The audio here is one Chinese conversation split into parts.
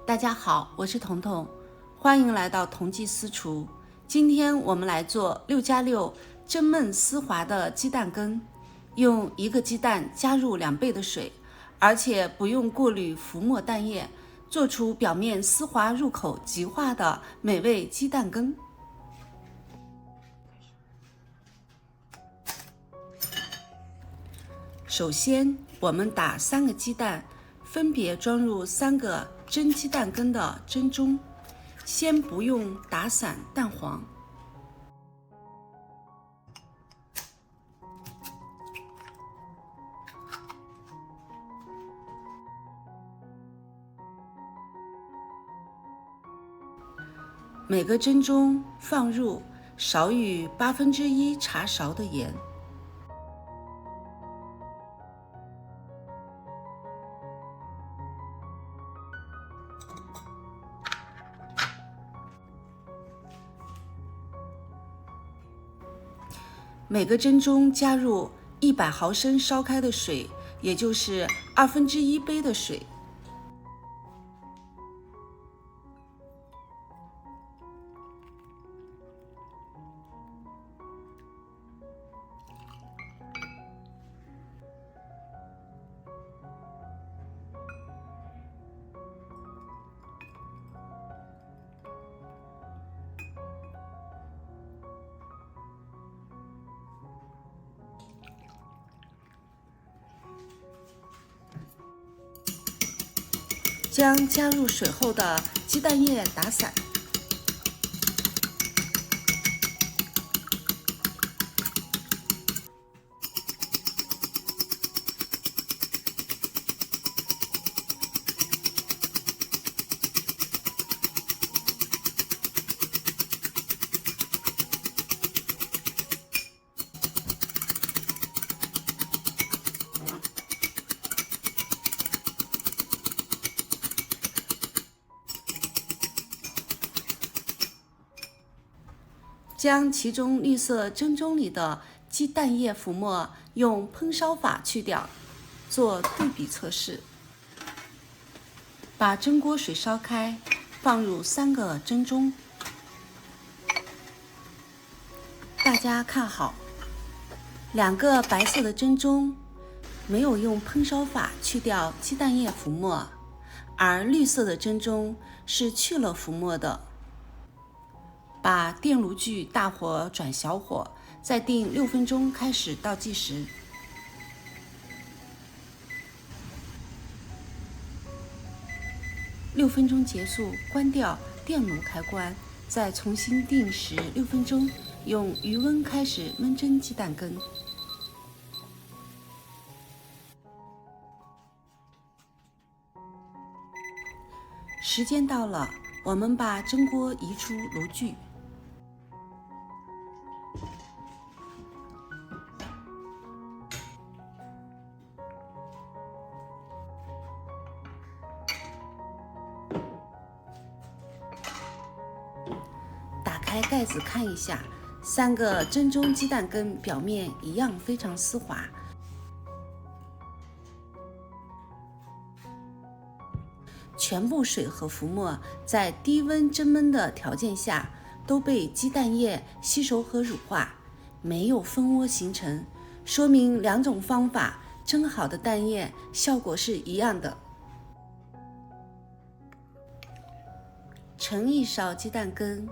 大家好，我是彤彤，欢迎来到同济私厨。今天我们来做6+6蒸焖丝滑的鸡蛋羹，用1个鸡蛋加入2倍的水，而且不用过滤浮沫蛋液，做出表面丝滑入口即化的美味鸡蛋羹。首先，我们打3个鸡蛋，分别装入3个蒸鸡蛋羹的蒸盅，先不用打散蛋黄。每个蒸盅放入少于1/8茶勺的盐。每个蒸盅加入100毫升烧开的水，也就是1/2杯的水。将加入水后的鸡蛋液打散。将其中绿色蒸盅里的鸡蛋液浮沫用烹烧法去掉，做对比测试。把蒸锅水烧开，放入3个蒸盅。大家看好，2个白色的蒸盅没有用烹烧法去掉鸡蛋液浮沫，而绿色的蒸盅是去了浮沫的。把电炉具大火转小火，再定6分钟开始倒计时。6分钟结束，关掉电炉开关，再重新定时6分钟，用余温开始焖蒸鸡蛋羹。时间到了，我们把蒸锅移出炉具。打开盖子看一下，3个蒸盅鸡蛋羹表面一样非常丝滑。全部水和浮沫在低温蒸焖的条件下都被鸡蛋液吸收和乳化，没有蜂窝形成，说明2种方法蒸好的蛋液效果是一样的。盛一勺鸡蛋羹，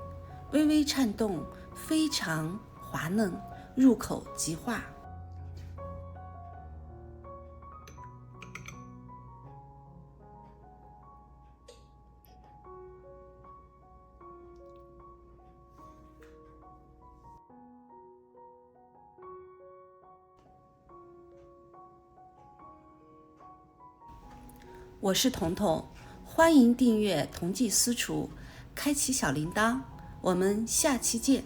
微微颤动，非常滑嫩，入口即化。我是彤彤，欢迎订阅同济私厨，开启小铃铛，我们下期见。